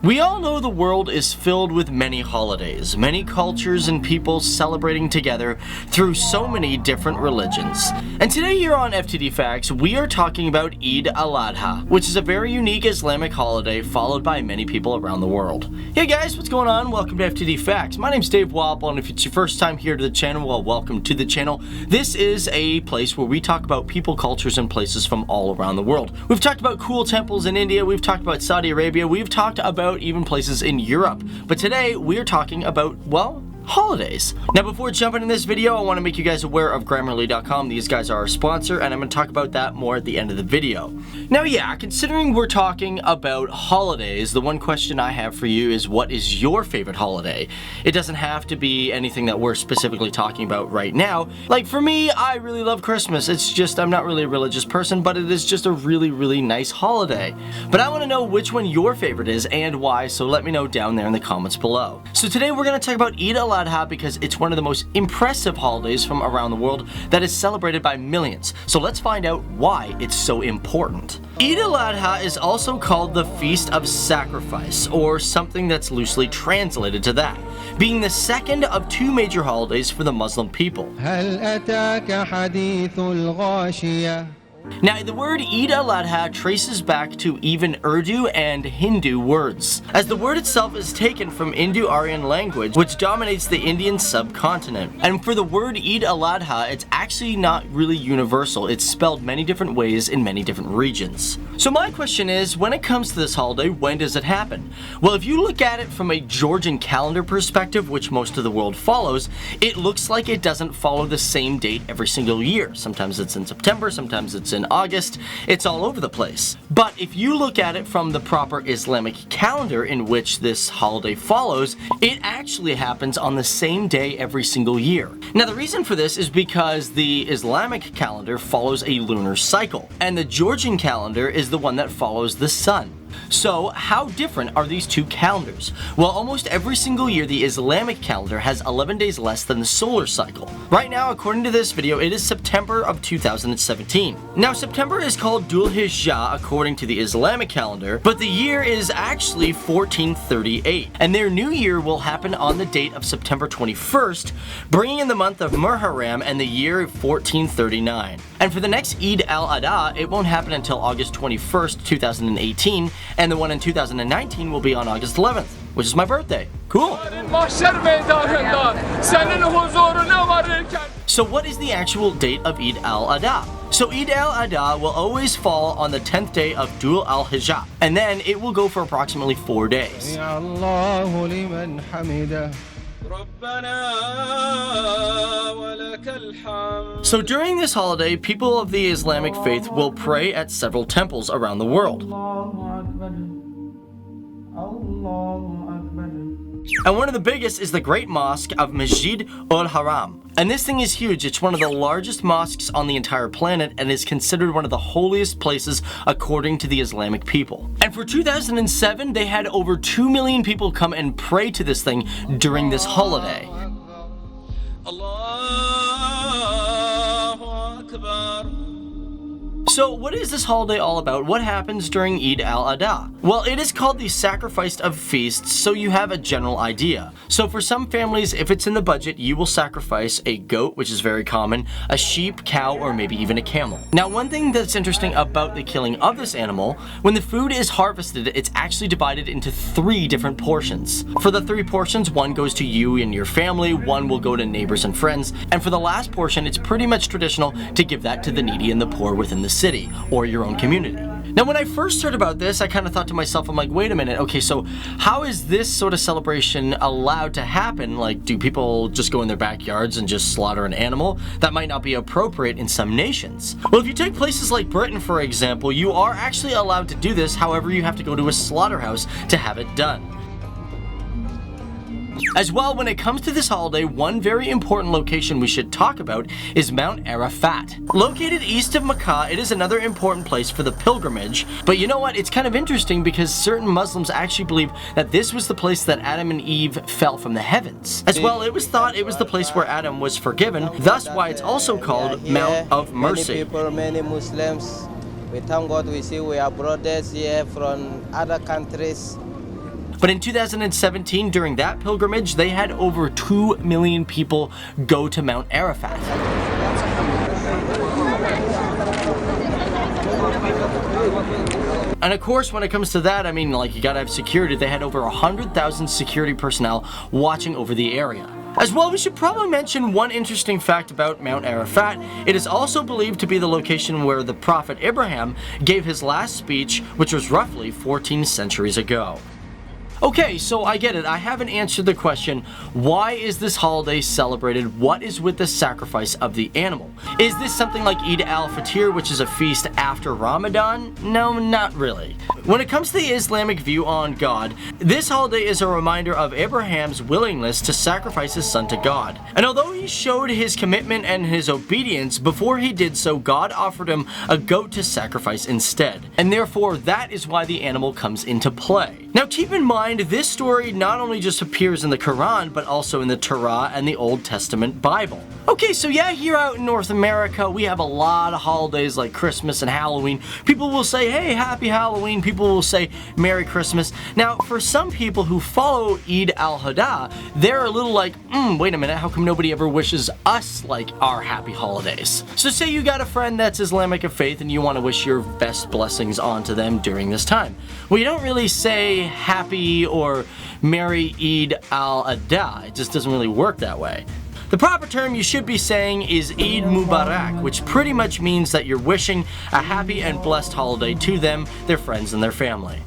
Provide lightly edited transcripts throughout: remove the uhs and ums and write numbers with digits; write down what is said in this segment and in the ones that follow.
We all know the world is filled with many holidays, many cultures and people celebrating together through so many different religions. And today here on FTD Facts, we are talking about Eid al-Adha, which is a very unique Islamic holiday followed by many people around the world. Hey guys, what's going on? Welcome to FTD Facts. My name's Dave Walpole, and if it's your first time here to the channel, well, welcome to the channel. This is a place where we talk about people, cultures, and places from all around the world. We've talked about cool temples in India, we've talked about Saudi Arabia, we've talked about even places in Europe. But today, we're talking about, well, holidays. Now before jumping in this video, I want to make you guys aware of Grammarly.com. These guys are our sponsor, and I'm going to talk about that more at the end of the video. Now yeah, considering we're talking about holidays, the one question I have for you is, what is your favorite holiday? It doesn't have to be anything that we're specifically talking about right now. Like for me, I really love Christmas. It's just, I'm not really a religious person, but it is just a really, really nice holiday. But I want to know which one your favorite is and why, so let me know down there in the comments below. So today we're going to talk about Eid al-Adha because it's one of the most impressive holidays from around the world that is celebrated by millions. So let's find out why it's so important. Eid al-Adha is also called the Feast of Sacrifice, or something that's loosely translated to that, being the second of two major holidays for the Muslim people. Now, the word Eid al-Adha traces back to even Urdu and Hindu words, as the word itself is taken from Indo-Aryan language, which dominates the Indian subcontinent. And for the word Eid al-Adha, it's actually not really universal. It's spelled many different ways in many different regions. So my question is, when it comes to this holiday, when does it happen? Well, if you look at it from a Georgian calendar perspective, which most of the world follows, it looks like it doesn't follow the same date every single year. Sometimes it's in September, sometimes it's in August. It's all over the place. But if you look at it from the proper Islamic calendar in which this holiday follows, it actually happens on the same day every single year. Now the reason for this is because the Islamic calendar follows a lunar cycle, and the Georgian calendar is the one that follows the sun. So how different are these two calendars? Well, almost every single year the Islamic calendar has 11 days less than the solar cycle. Right now, according to this video, it is September of 2017. Now September is called Dhul Hijjah according to the Islamic calendar, but the year is actually 1438, and their new year will happen on the date of September 21st, bringing in the month of Muharram and the year 1439. And for the next Eid al-Adha, it won't happen until August 21st, 2018, and the one in 2019 will be on August 11th, which is my birthday. Cool. So what is the actual date of Eid al-Adha? So Eid al-Adha will always fall on the 10th day of Dhul Hijjah, and then it will go for approximately 4 days. So during this holiday, people of the Islamic faith will pray at several temples around the world. And one of the biggest is the Great Mosque of Masjid al-Haram. And this thing is huge. It's one of the largest mosques on the entire planet and is considered one of the holiest places according to the Islamic people. And for 2007, they had over 2 million people come and pray to this thing during this holiday. So what is this holiday all about? What happens during Eid al-Adha? Well, it is called the sacrifice of feasts, so you have a general idea. So for some families, if it's in the budget, you will sacrifice a goat, which is very common, a sheep, cow, or maybe even a camel. Now, one thing that's interesting about the killing of this animal, when the food is harvested, it's actually divided into 3 different portions. For the 3 portions, one goes to you and your family, one will go to neighbors and friends, and for the last portion, it's pretty much traditional to give that to the needy and the poor within the city or your own community. Now, when I first heard about this, I kind of thought to myself, I'm like, wait a minute, okay, so how is this sort of celebration allowed to happen? Like, do people just go in their backyards and just slaughter an animal? That might not be appropriate in some nations. Well, if you take places like Britain, for example, you are actually allowed to do this, however, you have to go to a slaughterhouse to have it done. As well, when it comes to this holiday, one very important location we should talk about is Mount Arafat. Located east of Mecca, it is another important place for the pilgrimage, but you know what, it's kind of interesting because certain Muslims actually believe that this was the place that Adam and Eve fell from the heavens. As well, it was thought it was the place where Adam was forgiven, thus why it's also called Mount of Mercy. Many people, many Muslims, we thank God we see we are brothers here from other countries. But in 2017, during that pilgrimage, they had over 2 million people go to Mount Arafat. And of course, when it comes to that, I mean, like, you gotta have security. They had over 100,000 security personnel watching over the area. As well, we should probably mention one interesting fact about Mount Arafat. It is also believed to be the location where the Prophet Abraham gave his last speech, which was roughly 14 centuries ago. Okay, so I get it. I haven't answered the question, why is this holiday celebrated? What is with the sacrifice of the animal? Is this something like Eid al-Fitr, which is a feast after Ramadan? No, not really. When it comes to the Islamic view on God, this holiday is a reminder of Abraham's willingness to sacrifice his son to God. And although he showed his commitment and his obedience, before he did so, God offered him a goat to sacrifice instead. And therefore, that is why the animal comes into play. Now keep in mind, this story not only just appears in the Koran, but also in the Torah and the Old Testament Bible. Okay, so yeah, here out in North America, we have a lot of holidays like Christmas and Halloween. People will say, hey, happy Halloween. People will say, Merry Christmas. Now, for some people who follow Eid al-Adha, they're a little like, wait a minute, how come nobody ever wishes us like our happy holidays? So say you got a friend that's Islamic of faith and you want to wish your best blessings onto them during this time. Well, you don't really say happy or Merry Eid al-Adha. It just doesn't really work that way. The proper term you should be saying is Eid Mubarak, which pretty much means that you're wishing a happy and blessed holiday to them, their friends, and their family.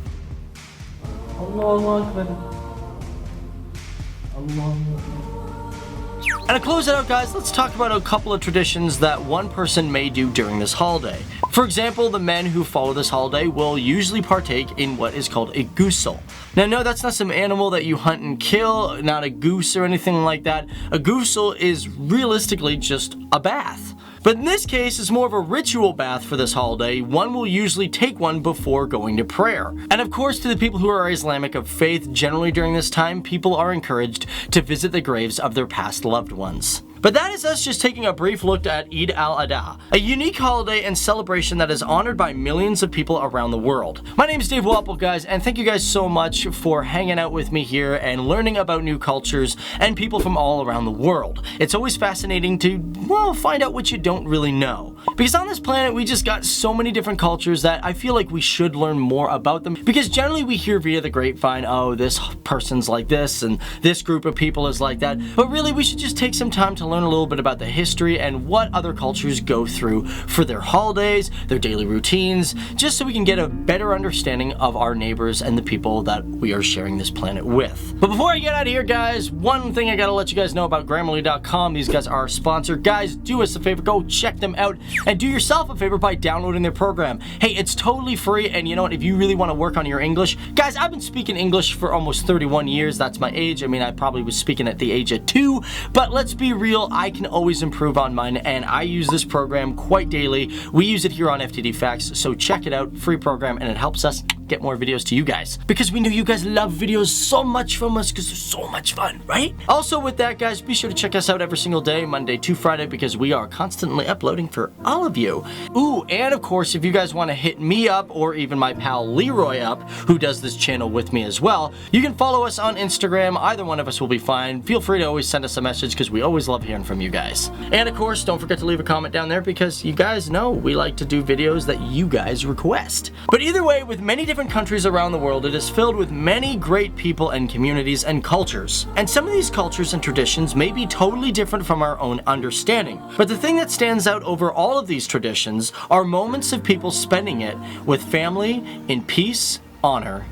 And to close it out, guys, let's talk about a couple of traditions that one person may do during this holiday. For example, the men who follow this holiday will usually partake in what is called a ghusl. Now, no, that's not some animal that you hunt and kill, not a goose or anything like that. A ghusl is realistically just a bath. But in this case, it's more of a ritual bath for this holiday. One will usually take one before going to prayer. And of course, to the people who are Islamic of faith, generally during this time, people are encouraged to visit the graves of their past loved ones. But that is us just taking a brief look at Eid al-Adha, a unique holiday and celebration that is honored by millions of people around the world. My name is Dave Walpole, guys, and thank you guys so much for hanging out with me here and learning about new cultures and people from all around the world. It's always fascinating to, well, find out what you don't really know. Because on this planet, we just got so many different cultures that I feel like we should learn more about them. Because generally we hear via the grapevine, oh, this person's like this and this group of people is like that. But really, we should just take some time to learn a little bit about the history and what other cultures go through for their holidays, their daily routines, just so we can get a better understanding of our neighbors and the people that we are sharing this planet with. But before I get out of here, guys, one thing I gotta let you guys know about Grammarly.com. These guys are our sponsor. Guys, do us a favor, go check them out and do yourself a favor by downloading their program. Hey, it's totally free, and you know what, if you really want to work on your English, guys, I've been speaking English for almost 31 years. That's my age. I mean, I probably was speaking at the age of 2, but let's be real, I can always improve on mine, and I use this program quite daily. We use it here on FTD Facts, so check it out, free program, and it helps us get more videos to you guys, because we know you guys love videos so much from us because they're so much fun, right? Also with that, guys, be sure to check us out every single day, Monday to Friday, because we are constantly uploading for all of you. Ooh, and of course, if you guys want to hit me up, or even my pal Leroy up, who does this channel with me as well, you can follow us on Instagram. Either one of us will be fine. Feel free to always send us a message, because we always love hearing from you guys. And of course, don't forget to leave a comment down there, because you guys know we like to do videos that you guys request. But either way, with many different countries around the world, it is filled with many great people and communities and cultures. And some of these cultures and traditions may be totally different from our own understanding. But the thing that stands out over all of these traditions are moments of people spending it with family in peace, honor,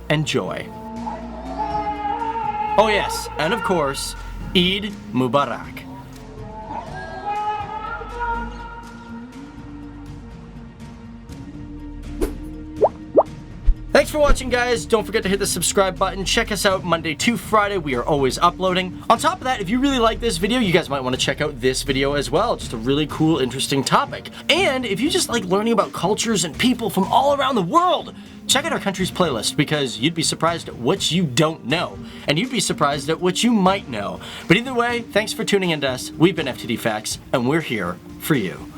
and joy. Oh yes, and of course, Eid Mubarak. Thanks for watching, guys. Don't forget to hit the subscribe button. Check us out Monday to Friday. We are always uploading. On top of that, if you really like this video, you guys might want to check out this video as well. Just a really cool, interesting topic. And if you just like learning about cultures and people from all around the world, check out our country's playlist, because you'd be surprised at what you don't know, and you'd be surprised at what you might know. But either way, thanks for tuning in to us. We've been FTD Facts, and we're here for you.